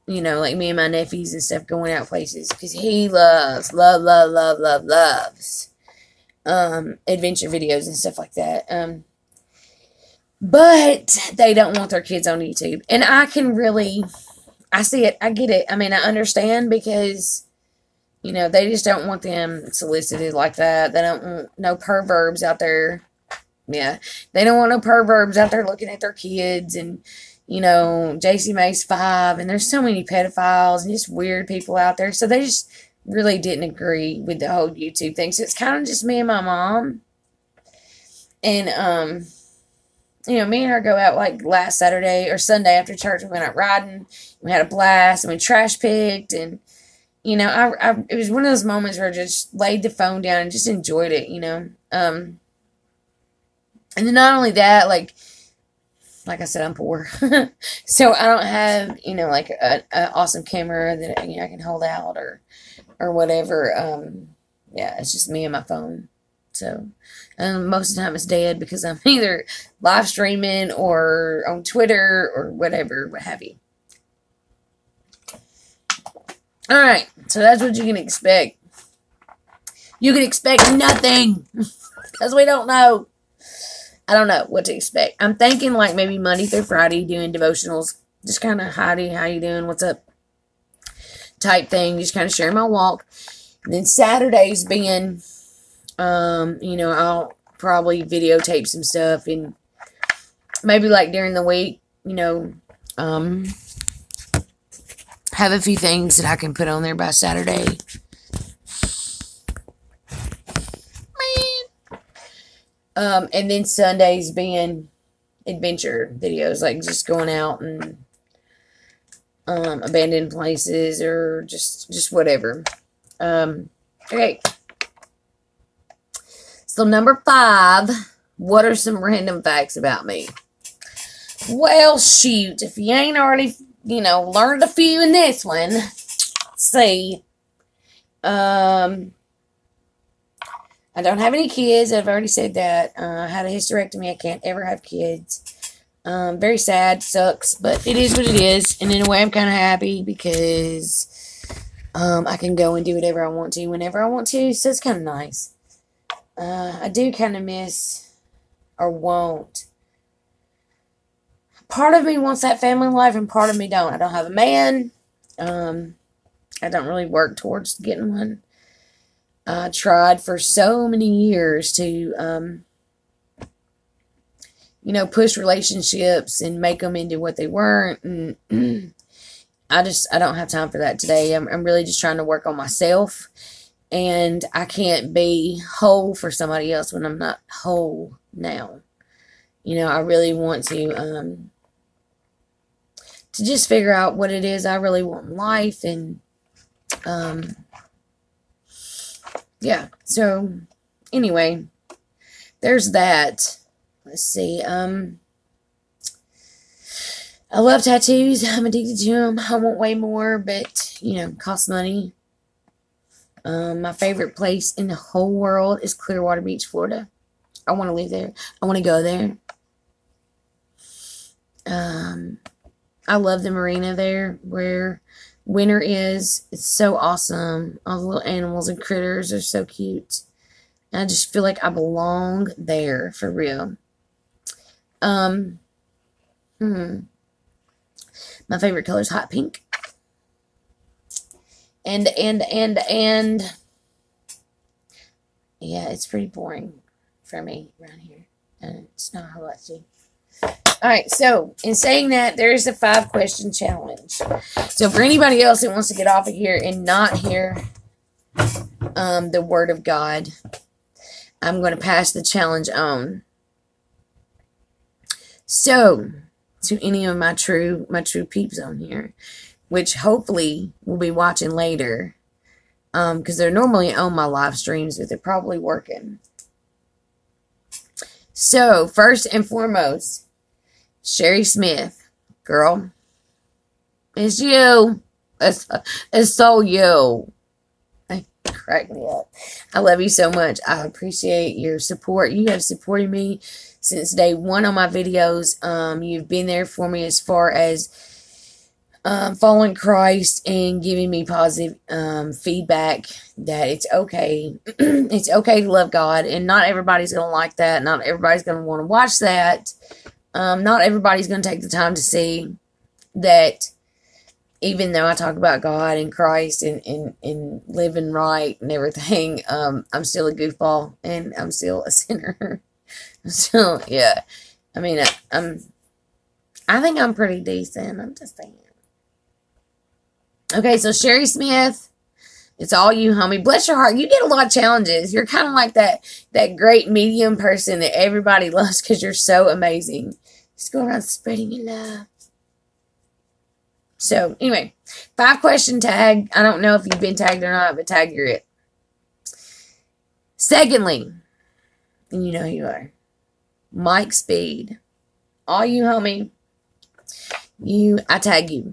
like me and my nephews and stuff going out places, because he loves adventure videos and stuff like that. But they don't want their kids on YouTube, and I see it, I get it. I mean, I understand, because they just don't want them solicited like that. They don't want no perverbs out there. Yeah, they don't want no perverbs out there looking at their kids, and JC May's 5, and there's so many pedophiles and just weird people out there. So they just really didn't agree with the whole YouTube thing. So it's kind of just me and my mom. And, me and her go out, like, last Saturday or Sunday after church. We went out riding. We had a blast, and we trash picked. And, it was one of those moments where I just laid the phone down and just enjoyed it, And then not only that, like I said, I'm poor. So I don't have, like an awesome camera that, I can hold out or whatever. Yeah, it's just me and my phone. So most of the time it's dead, because I'm either live streaming or on Twitter or whatever, what have you. All right, so that's what you can expect. You can expect nothing, because we don't know. I don't know what to expect. I'm thinking, like, maybe Monday through Friday doing devotionals. Just kind of, Heidi, how you doing? What's up? Type thing. Just kind of sharing my walk. And then Saturdays being, I'll probably videotape some stuff. And maybe, like, during the week, have a few things that I can put on there by Saturday. And then Sundays being adventure videos, like just going out and abandoned places, or just whatever. Okay. So number 5, what are some random facts about me? Well, shoot, if you ain't already, learned a few in this one, let's see. I don't have any kids. I've already said that. I had a hysterectomy. I can't ever have kids. Very sad. Sucks. But it is what it is. And in a way, I'm kind of happy, because I can go and do whatever I want to whenever I want to. So it's kind of nice. I do kind of miss, or won't. Part of me wants that family life, and part of me don't. I don't have a man. I don't really work towards getting one. I tried for so many years to, push relationships and make them into what they weren't. And I don't have time for that today. I'm really just trying to work on myself. And I can't be whole for somebody else when I'm not whole now. I really want to just figure out what it is I really want in life. And, yeah, so anyway, there's that. Let's see. I love tattoos. I'm addicted to them. I want way more, but, costs money. My favorite place in the whole world is Clearwater Beach, Florida. I want to live there. I want to go there. I love the marina there where winter is. It's so awesome. All the little animals and critters are so cute. And I just feel like I belong there for real. My favorite color is hot pink. And yeah, it's pretty boring for me around here. And it's not how I see. Alright, so in saying that, there's a 5-question challenge. So for anybody else that wants to get off of here and not hear the word of God, I'm going to pass the challenge on. So, to any of my true peeps on here, which hopefully will be watching later, because they're normally on my live streams, but they're probably working. So, first and foremost, Sherry Smith, girl, it's you. It's so you. Crack me up. I love you so much. I appreciate your support. You have supported me since day one on my videos. You've been there for me as far as following Christ and giving me positive feedback that it's okay. It's okay to love God, and not everybody's going to like that. Not everybody's going to want to watch that. Not everybody's going to take the time to see that even though I talk about God and Christ and living right and everything, I'm still a goofball and I'm still a sinner. So, yeah. I mean, I think I'm pretty decent. I'm just saying. Okay, so Sherry Smith, it's all you, homie. Bless your heart. You get a lot of challenges. You're kind of like that great medium person that everybody loves because you're so amazing. Just go around spreading your love. So, anyway, 5-question tag. I don't know if you've been tagged or not, but tag you're it. Secondly, and you know who you are, Mike Speed. All you, homie. I tag you.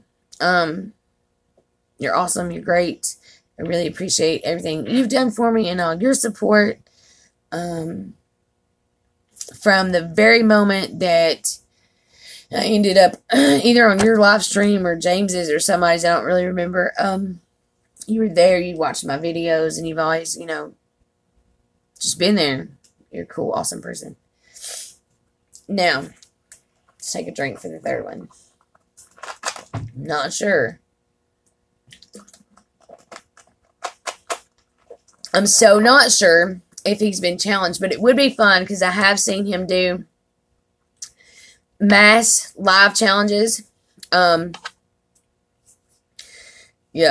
You're awesome. You're great. I really appreciate everything you've done for me and all your support. From the very moment that I ended up either on your live stream or James's or somebody's, I don't really remember. You were there. You watched my videos, and you've always, just been there. You're a cool, awesome person. Now, let's take a drink for the third one. Not sure. I'm so not sure if he's been challenged, but it would be fun because I have seen him do mass live challenges. Yeah,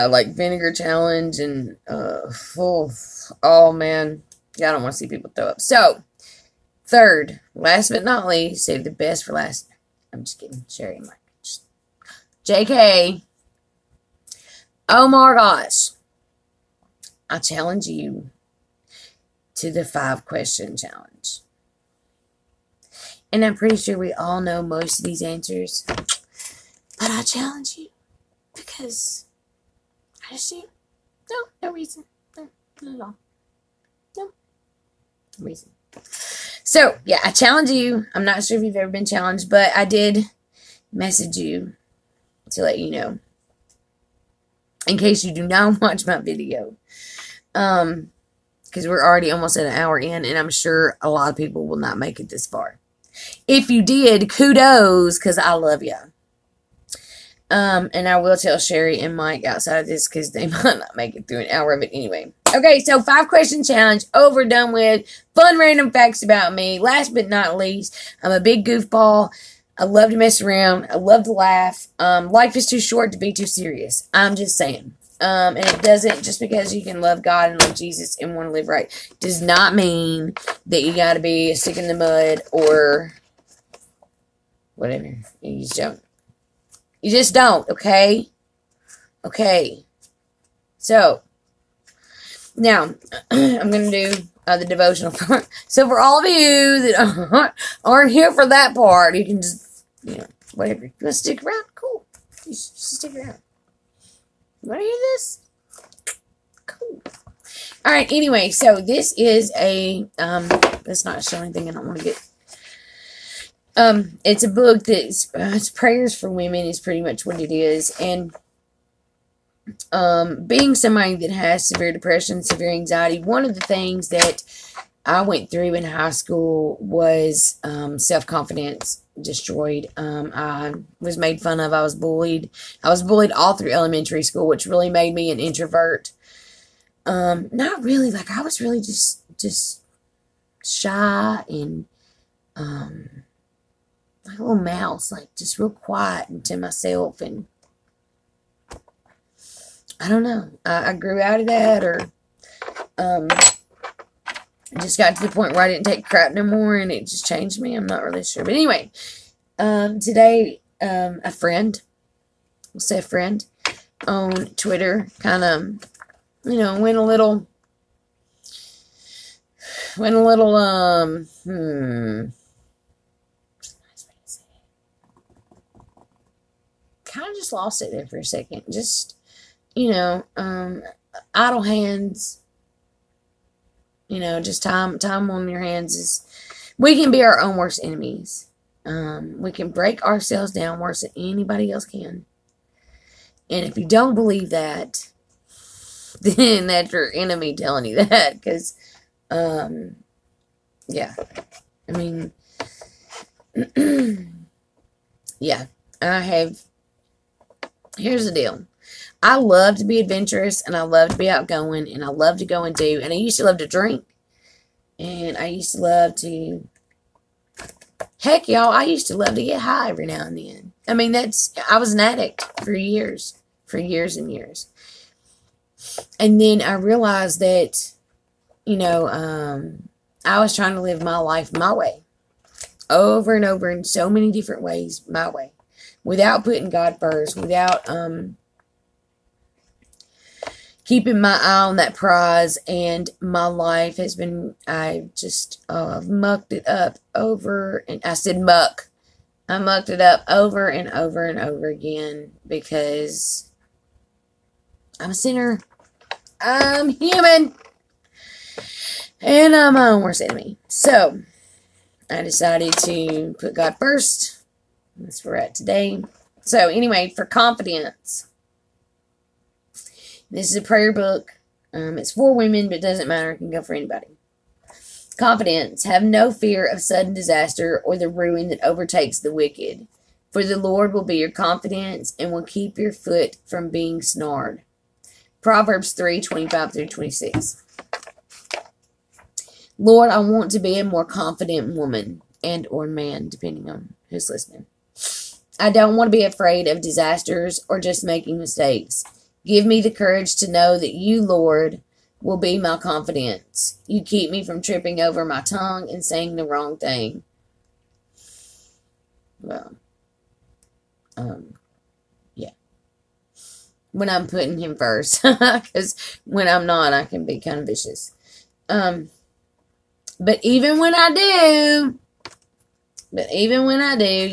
like vinegar challenge and oh man. Yeah, I don't want to see people throw up. So, third, last but not least, save the best for last. I'm just kidding. Sherry and Mike. JK. Oh my gosh. I challenge you to the 5-question challenge. And I'm pretty sure we all know most of these answers. But I challenge you because I just do. No reason. No, not at all. No reason. So, yeah, I challenge you. I'm not sure if you've ever been challenged, but I did message you to let you know. In case you do not watch my video. Because we're already almost at an hour in, and I'm sure a lot of people will not make it this far. If you did, kudos, because I love you. And I will tell Sherry and Mike outside of this, because they might not make it through an hour of it anyway. Okay, so 5-question challenge, over, done with. Fun random facts about me. Last but not least, I'm a big goofball. I love to mess around. I love to laugh. Life is too short to be too serious. I'm just saying. And it doesn't, just because you can love God and love Jesus and want to live right, does not mean that you got to be a stick in the mud or whatever. You just don't. You just don't, okay? Okay. So, now, I'm going to do the devotional part. So, for all of you that aren't here for that part, you can just, whatever. You want to stick around? Cool. You just stick around. You want to hear this? Cool. Alright, anyway, so this is a, let's not show anything I don't want to get. It's a book that's, it's prayers for women is pretty much what it is, and being somebody that has severe depression, severe anxiety, one of the things that I went through in high school was self-confidence destroyed. I was made fun of. I was bullied. I was bullied all through elementary school, which really made me an introvert. Not really. Like, I was really just shy and like a little mouse, like just real quiet and to myself. And I don't know. I grew out of that, or just got to the point where I didn't take crap no more, and it just changed me. I'm not really sure. But anyway, today, a friend, we'll say a friend, on Twitter kind of, went a little, kind of just lost it there for a second. Just, idle hands, just time on your hands is, we can be our own worst enemies. We can break ourselves down worse than anybody else can. And if you don't believe that, then that's your enemy telling you that. Because, yeah. I mean, yeah. Here's the deal. I love to be adventurous, and I love to be outgoing, and I love to go and do, and I used to love to drink. And I used to love to, heck, y'all, I used to love to get high every now and then. I mean, I was an addict for years and years. And then I realized that, I was trying to live my life my way. Over and over in so many different ways, my way. Without putting God first, without keeping my eye on that prize. And my life has been, I've mucked it up over, and I said muck. I mucked it up over and over and over again because I'm a sinner. I'm human. And I'm my own worst enemy. So, I decided to put God first. That's where we're at today. So, anyway, for confidence. This is a prayer book. It's for women, but it doesn't matter. It can go for anybody. Confidence. Have no fear of sudden disaster or the ruin that overtakes the wicked. For the Lord will be your confidence and will keep your foot from being snared. Proverbs 3:25-26. Lord, I want to be a more confident woman and or man, depending on who's listening. I don't want to be afraid of disasters or just making mistakes. Give me the courage to know that you, Lord, will be my confidence. You keep me from tripping over my tongue and saying the wrong thing. Well, yeah. When I'm putting him first. Because when I'm not, I can be kind of vicious. But even when I do,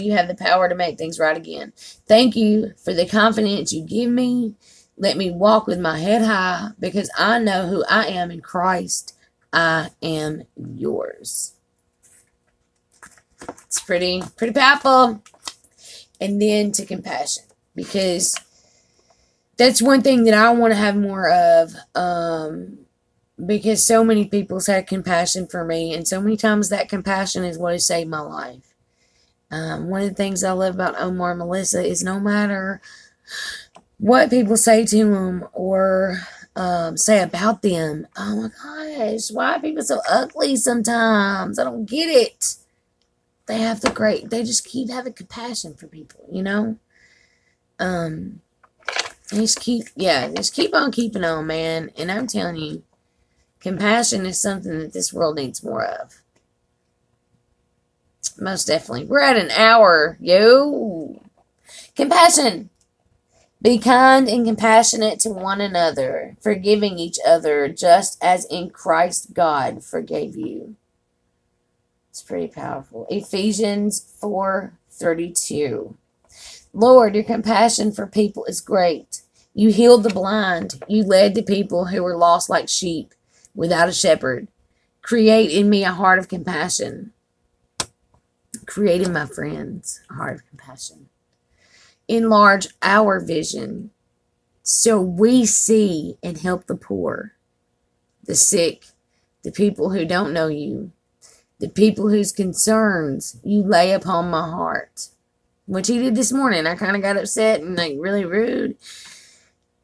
you have the power to make things right again. Thank you for the confidence you give me. Let me walk with my head high because I know who I am in Christ. I am yours. It's pretty powerful. And then to compassion, because that's one thing that I want to have more of. Because so many people's had compassion for me, and so many times that compassion is what has saved my life. One of the things I love about Omar and Melissa is no matter what people say to them or say about them, oh my gosh, why are people so ugly sometimes? I don't get it. They just keep having compassion for people, just keep on keeping on, man. And I'm telling you, compassion is something that this world needs more of. Most definitely. We're at an hour, yo. Compassion. Be kind and compassionate to one another, forgiving each other, just as in Christ God forgave you. It's pretty powerful. Ephesians 4:32. Lord, your compassion for people is great. You healed the blind. You led the people who were lost like sheep without a shepherd. Create in me a heart of compassion. Create in my friends a heart of compassion. Enlarge our vision. So we see and help the poor, the sick, the people who don't know you, the people whose concerns you lay upon my heart. Which he did this morning. I kind of got upset and like really rude.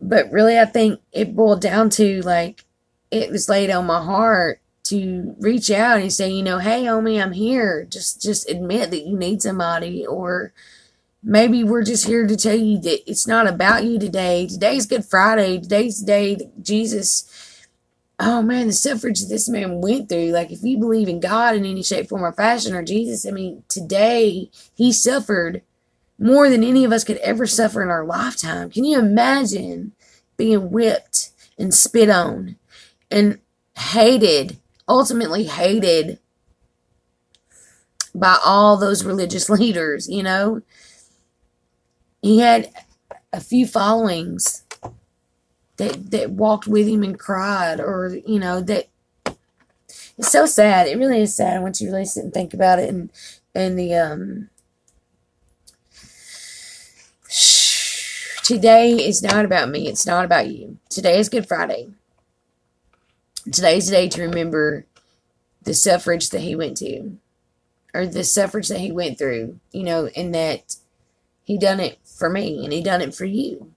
But really, I think it boiled down to like, it was laid on my heart to reach out and say, hey, homie, I'm here. Just admit that you need somebody. Or maybe we're just here to tell you that it's not about you today. Today's Good Friday. Today's the day that Jesus, oh man, the suffrage that this man went through. Like, if you believe in God in any shape, form, or fashion, or Jesus, I mean, today he suffered more than any of us could ever suffer in our lifetime. Can you imagine being whipped and spit on and hated, ultimately hated by all those religious leaders, He had a few followings that walked with him and cried, or, that it's so sad. It really is sad once you really sit and think about it. And the, today is not about me. It's not about you. Today is Good Friday. Today's the day to remember the suffrage that he went to, or the suffrage that he went through, and that he done it for me and he done it for you.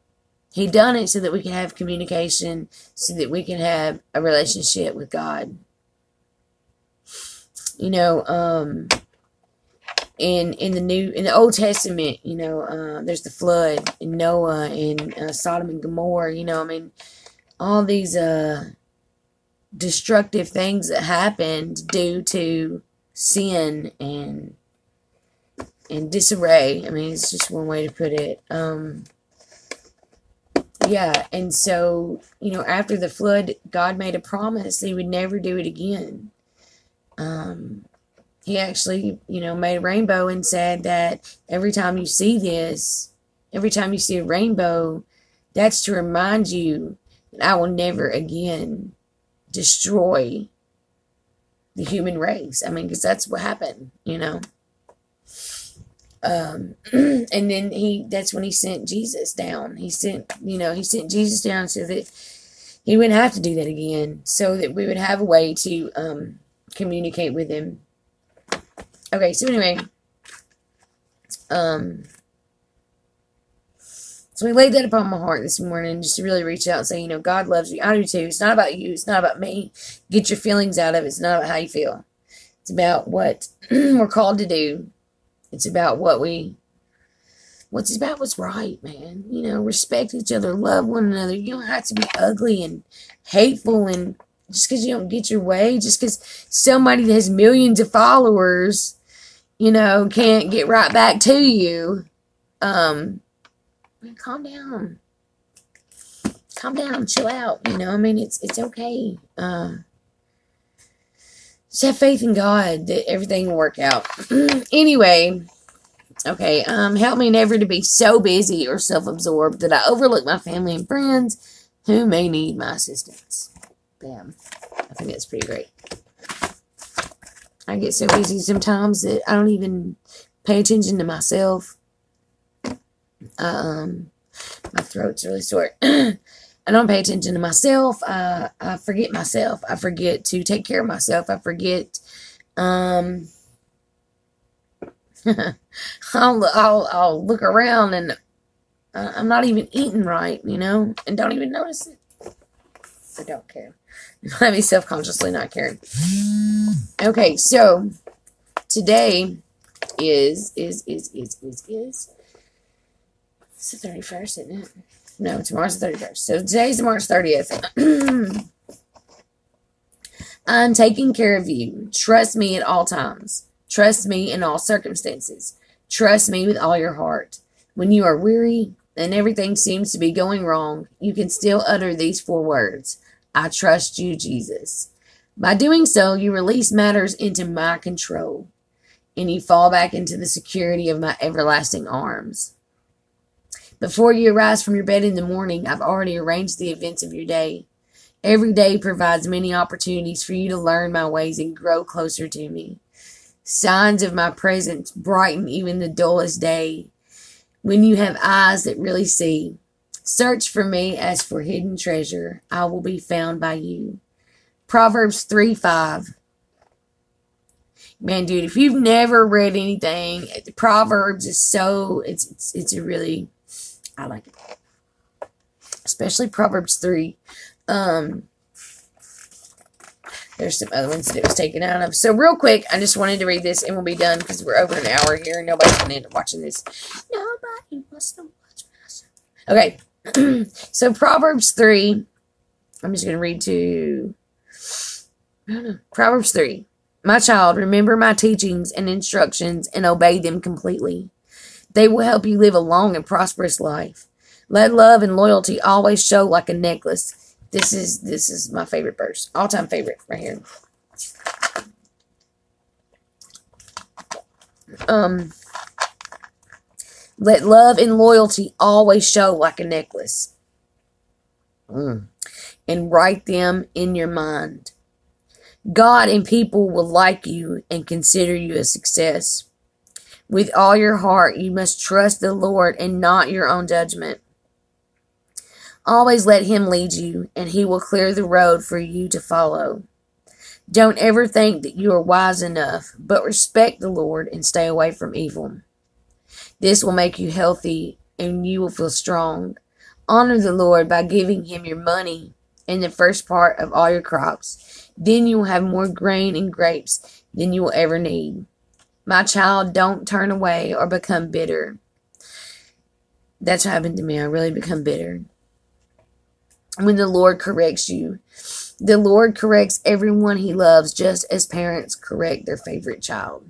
He done it so that we can have communication, so that we can have a relationship with God. In the Old Testament, there's the flood and Noah and Sodom and Gomorrah. All these destructive things that happened due to sin and disarray. It's just one way to put it. Yeah, and so, after the flood, God made a promise that he would never do it again. He actually, made a rainbow and said that every time you see a rainbow, that's to remind you that I will never again destroy the human race. Because that's what happened, and then that's when he sent Jesus down. He sent Jesus down so that he wouldn't have to do that again, so that we would have a way to communicate with him. Okay, so anyway, so we laid that upon my heart this morning, just to really reach out and say, God loves you. I do too. It's not about you. It's not about me. Get your feelings out of it. It's not about how you feel. It's about what we're called to do. It's about what's right, man. Respect each other, love one another. You don't have to be ugly and hateful, and just because you don't get your way, just because somebody that has millions of followers, can't get right back to you. Calm down. Calm down, chill out. It's okay. Just have faith in God that everything will work out. Anyway, okay, help me never to be so busy or self-absorbed that I overlook my family and friends who may need my assistance. Bam. I think that's pretty great. I get so busy sometimes that I don't even pay attention to myself. My throat's really sore. I don't pay attention to myself. I forget myself. I forget to take care of myself. I forget. I'll look around and I'm not even eating right, and don't even notice it. I don't care. Let me self-consciously not caring. Okay, so today is it's the 31st, isn't it? No, tomorrow's the 31st. So today's March 30th. I'm taking care of you. Trust me at all times. Trust me in all circumstances. Trust me with all your heart. When you are weary and everything seems to be going wrong, you can still utter these 4 words. I trust you, Jesus. By doing so, you release matters into my control, and you fall back into the security of my everlasting arms. Before you arise from your bed in the morning, I've already arranged the events of your day. Every day provides many opportunities for you to learn my ways and grow closer to me. Signs of my presence brighten even the dullest day. When you have eyes that really see, Search for me as for hidden treasure. I will be found by you. Proverbs 3:5. Man, dude, if you've never read anything, Proverbs is so, it's a really, I like it. Especially Proverbs 3. There's some other ones that it was taken out of. So real quick, I just wanted to read this and we'll be done because we're over an hour here and nobody's going to end up watching this. Nobody wants to watch us. Okay. So Proverbs 3. I'm just going to read to Proverbs 3. My child, remember my teachings and instructions and obey them completely. They will help you live a long and prosperous life. Let love and loyalty always show like a necklace. This is my favorite verse. All-time favorite right here. Let love and loyalty always show like a necklace. And write them in your mind. God and people will like you and consider you a success. With all your heart, you must trust the Lord and not your own judgment. Always let him lead you, and he will clear the road for you to follow. Don't ever think that you are wise enough, but respect the Lord and stay away from evil. This will make you healthy, and you will feel strong. Honor the Lord by giving him your money and the first part of all your crops. Then you will have more grain and grapes than you will ever need. My child, don't turn away or become bitter. That's what happened to me. I really become bitter. When the Lord corrects you, the Lord corrects everyone he loves, just as parents correct their favorite child.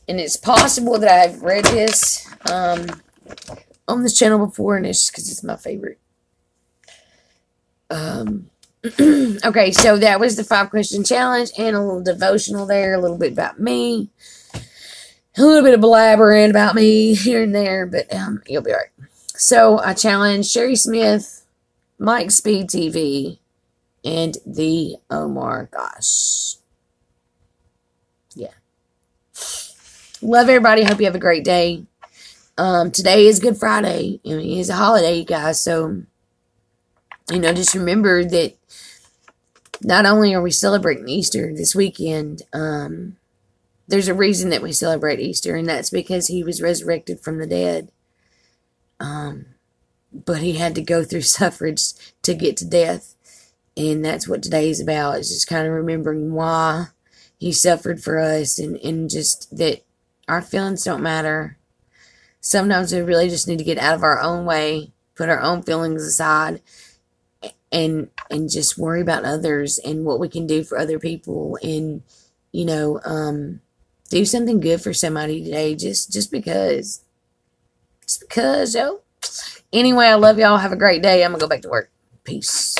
And it's possible that I've read this on this channel before, and it's because it's my favorite. Okay, so that was the 5-question challenge and a little devotional there, a little bit about me, a little bit of blabbering about me here and there, but you'll be all right. So I challenged Sherry Smith, Mike Speed TV, and the Omar Gosh. Yeah. Love everybody. Hope you have a great day. Today is Good Friday. I mean, it's a holiday, you guys. So, just remember that not only are we celebrating Easter this weekend, there's a reason that we celebrate Easter, and that's because he was resurrected from the dead. But he had to go through suffrage to get to death. And that's what today is about. It's just kind of remembering why he suffered for us and just that our feelings don't matter. Sometimes we really just need to get out of our own way, put our own feelings aside, and just worry about others and what we can do for other people. And, do something good for somebody today just because. Just because, yo. Anyway, I love y'all. Have a great day. I'm going to go back to work. Peace.